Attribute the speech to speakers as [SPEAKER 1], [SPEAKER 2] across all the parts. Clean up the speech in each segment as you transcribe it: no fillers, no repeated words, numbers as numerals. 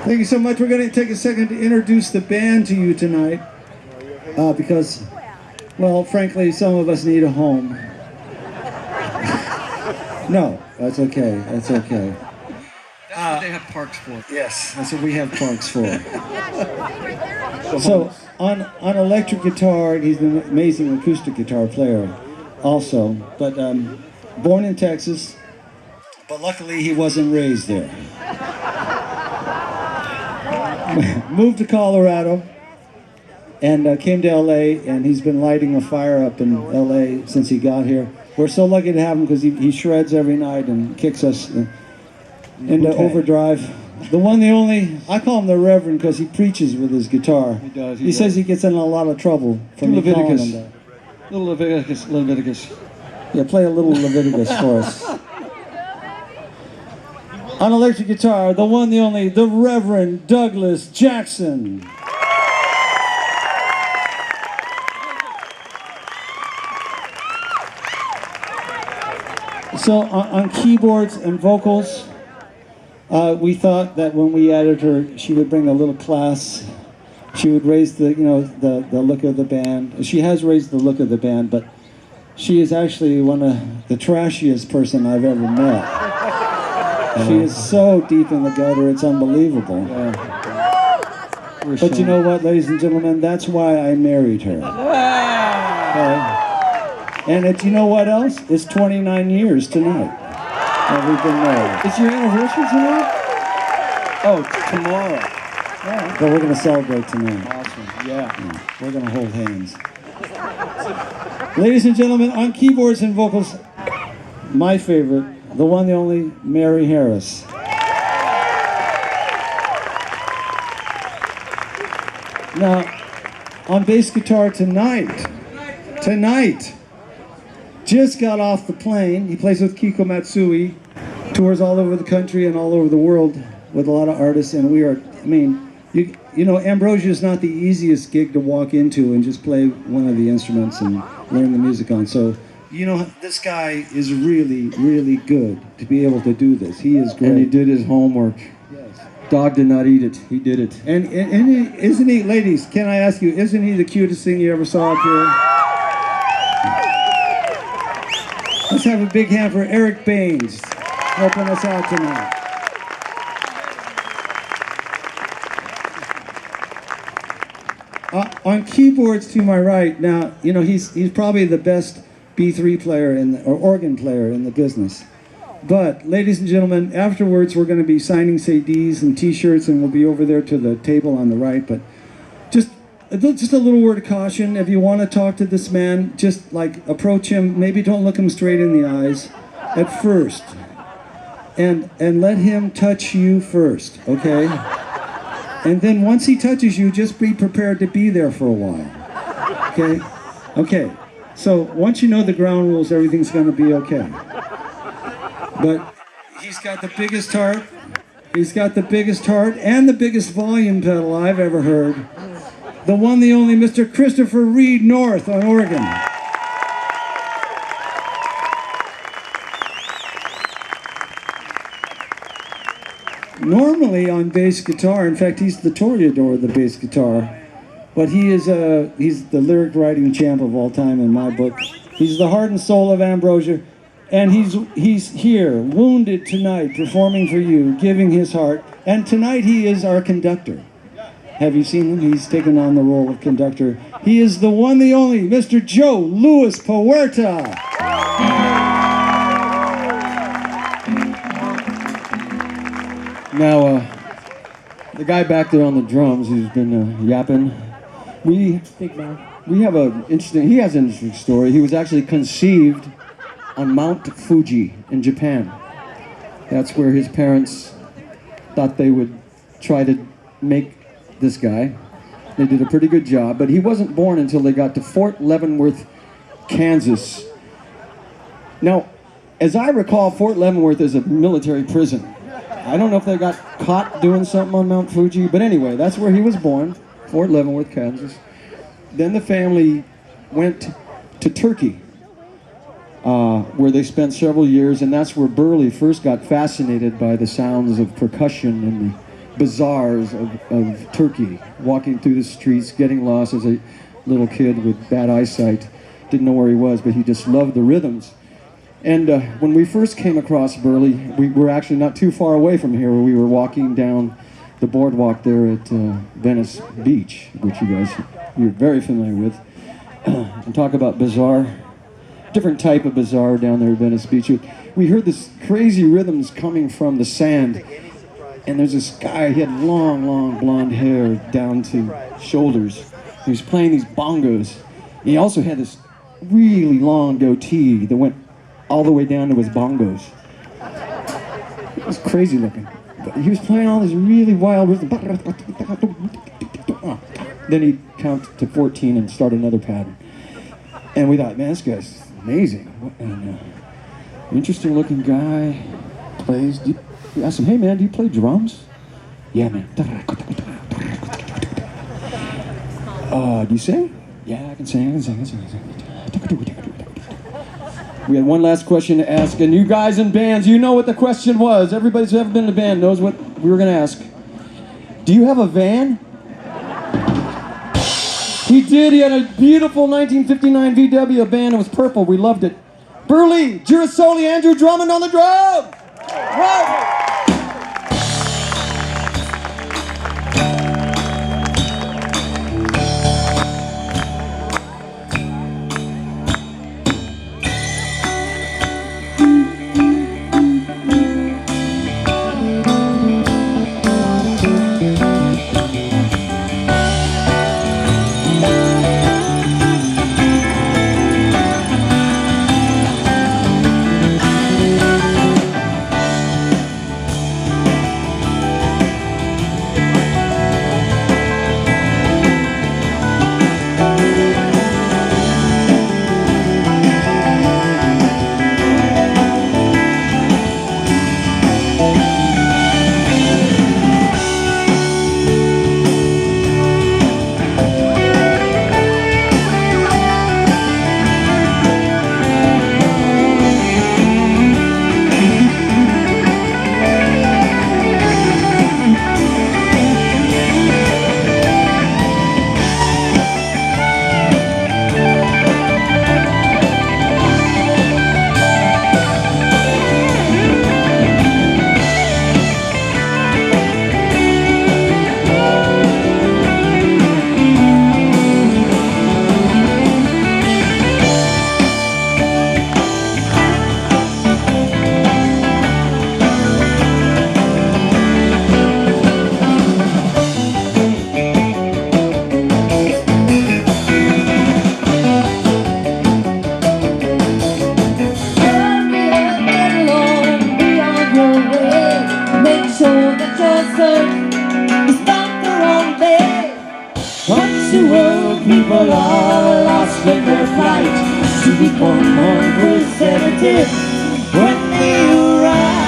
[SPEAKER 1] Thank you so much. We're going to take a second to introduce the band to you tonight because, well, frankly, some of us need a home. No, that's okay. That's okay.
[SPEAKER 2] That's what they have parks for.
[SPEAKER 1] Yes, that's what we have parks for. So, on electric guitar, he's an amazing acoustic guitar player also, but born in Texas, but luckily he wasn't raised there. Moved to Colorado and came to LA, and he's been lighting a fire up in LA since he got here. We're so lucky to have him because he shreds every night and kicks us into overdrive. The one, the only, I call him the Reverend because he preaches with his guitar.
[SPEAKER 2] He does.
[SPEAKER 1] He says he gets in a lot of trouble from
[SPEAKER 2] Leviticus.
[SPEAKER 1] him that.
[SPEAKER 2] Little Leviticus.
[SPEAKER 1] Yeah, play a little Leviticus for us. On electric guitar, the one, the only, the Reverend Douglas Jackson. So on keyboards and vocals, we thought that when we added her, she would bring a little class. She would raise the, the look of the band. She has raised the look of the band, but she is actually one of the trashiest person I've ever met. She is so deep in the gutter, it's unbelievable. But you know what, ladies and gentlemen, that's why I married her. Okay? And you know what else? It's 29 years tonight that we've been married.
[SPEAKER 2] It's your anniversary tonight? Oh, tomorrow.
[SPEAKER 1] Yeah. But we're going to celebrate tonight.
[SPEAKER 2] Awesome, yeah.
[SPEAKER 1] We're going to hold hands. Ladies and gentlemen, on keyboards and vocals, my favorite, the one, the only, Mary Harris. Now, on bass guitar tonight, just got off the plane. He plays with Kiko Matsui, tours all over the country and all over the world with a lot of artists, and we are, I mean, you know, Ambrosia is not the easiest gig to walk into and just play one of the instruments and learn the music on. So, you know, this guy is really, really good to be able to do this. He is great.
[SPEAKER 2] And he did his homework.
[SPEAKER 1] Yes.
[SPEAKER 2] Dog did not eat it. He did it.
[SPEAKER 1] And isn't he, ladies, can I ask you, isn't he the cutest thing you ever saw up here? Let's have a big hand for Eric Baines helping us out tonight. On keyboards to my right, now, you know, he's probably the best B3 player or organ player in the business. But, ladies and gentlemen, afterwards we're going to be signing CDs and T-shirts, and we'll be over there to the table on the right. But just a little word of caution: if you want to talk to this man, just like approach him. Maybe don't look him straight in the eyes at first, and let him touch you first, okay? And then once he touches you, just be prepared to be there for a while, okay? Okay. So once you know the ground rules, everything's going to be okay. But he's got the biggest heart. He's got the biggest heart and the biggest volume pedal I've ever heard. The one, the only, Mr. Christopher Reed North on organ. Normally on bass guitar, in fact, he's the toreador of the bass guitar. But he's the lyric writing champ of all time in my book. He's the heart and soul of Ambrosia, and he's here, wounded tonight, performing for you, giving his heart. And tonight he is our conductor. Have you seen him? He's taken on the role of conductor. He is the one, the only, Mr. Joe Louis Puerta.
[SPEAKER 2] Now, the guy back there on the drums who's been yapping, he has an interesting story. He was actually conceived on Mount Fuji in Japan. That's where his parents thought they would try to make this guy. They did a pretty good job, but he wasn't born until they got to Fort Leavenworth, Kansas. Now, as I recall, Fort Leavenworth is a military prison. I don't know if they got caught doing something on Mount Fuji, but anyway, that's where he was born, Fort Leavenworth, Kansas. Then the family went to Turkey, where they spent several years, and that's where Burley first got fascinated by the sounds of percussion and the bazaars of Turkey, walking through the streets, getting lost as a little kid with bad eyesight. Didn't know where he was, but he just loved the rhythms. And when we first came across Burley, we were actually not too far away from here. We were walking down the boardwalk there at Venice Beach, which you're very familiar with. And talk about bazaar, different type of bazaar down there at Venice Beach. We heard this crazy rhythms coming from the sand. And there's this guy, he had long blonde hair down to shoulders. He was playing these bongos. He also had this really long goatee that went all the way down to his bongos. It was crazy looking. But he was playing all this really wild rhythm. Then he'd count to 14 and start another pattern. And we thought, man, this guy's amazing. And interesting looking guy. Plays. We asked him, hey man, do you play drums? Yeah, man. Do you sing? Yeah, I can sing. We had one last question to ask, and you guys in bands, you know what the question was. Everybody who's ever been in a band knows what we were going to ask. Do you have a van? He did. He had a beautiful 1959 VW, a van. It was purple. We loved it. Burley, Girasoli, Andrew Drummond on the drums. Whoa! People are lost in their flight to become unrepresentative when they arrive.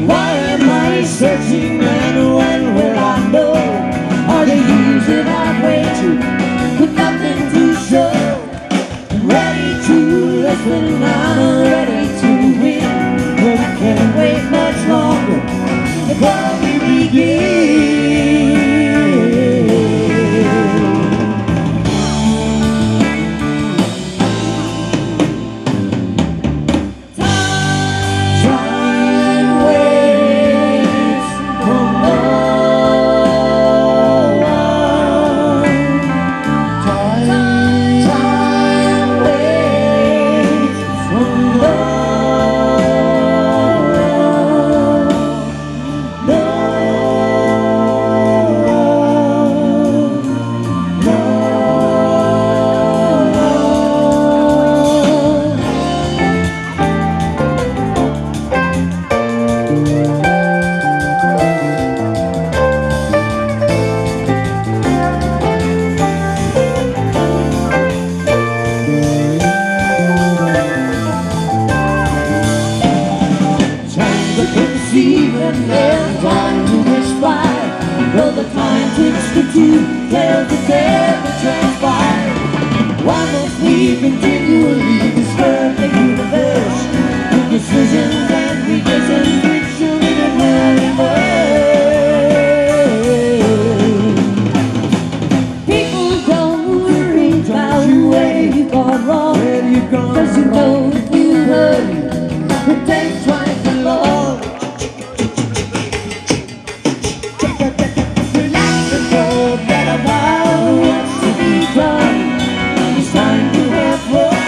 [SPEAKER 2] Why am I searching and when will I know? Are they using our way to with nothing to show? Ready to listen, I'm ready to win. But I can't wait much longer before we begin. Time waits for no one. Time waits for no one. No. you're gonna
[SPEAKER 3] 'cause you know if you hurry, it takes twice as long. Relax and know that a while wants to be done. It's time to have fun.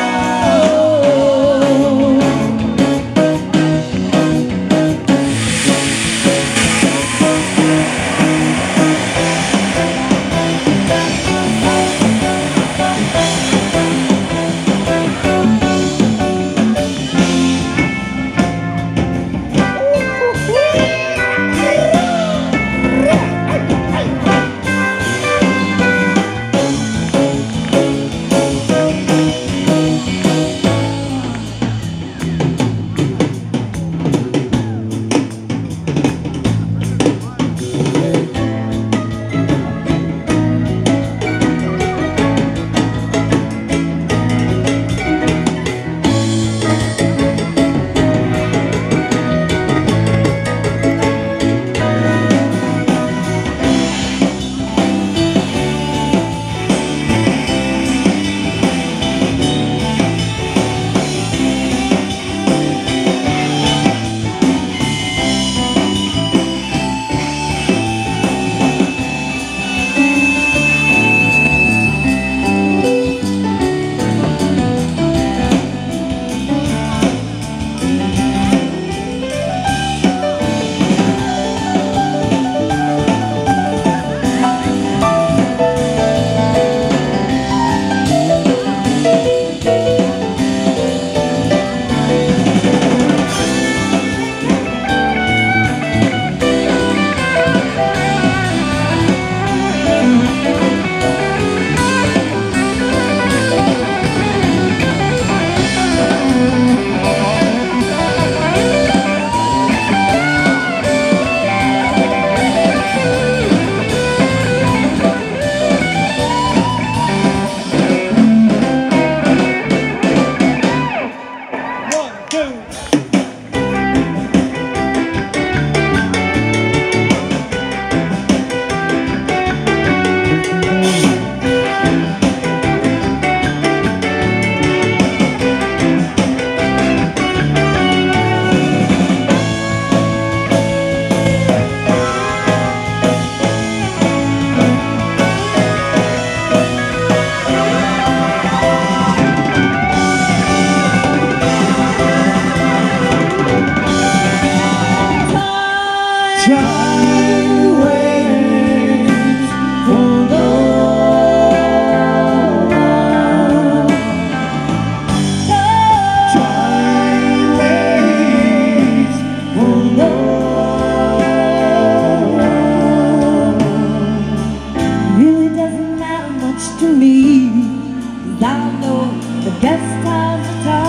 [SPEAKER 3] To me, 'cause I know the best times are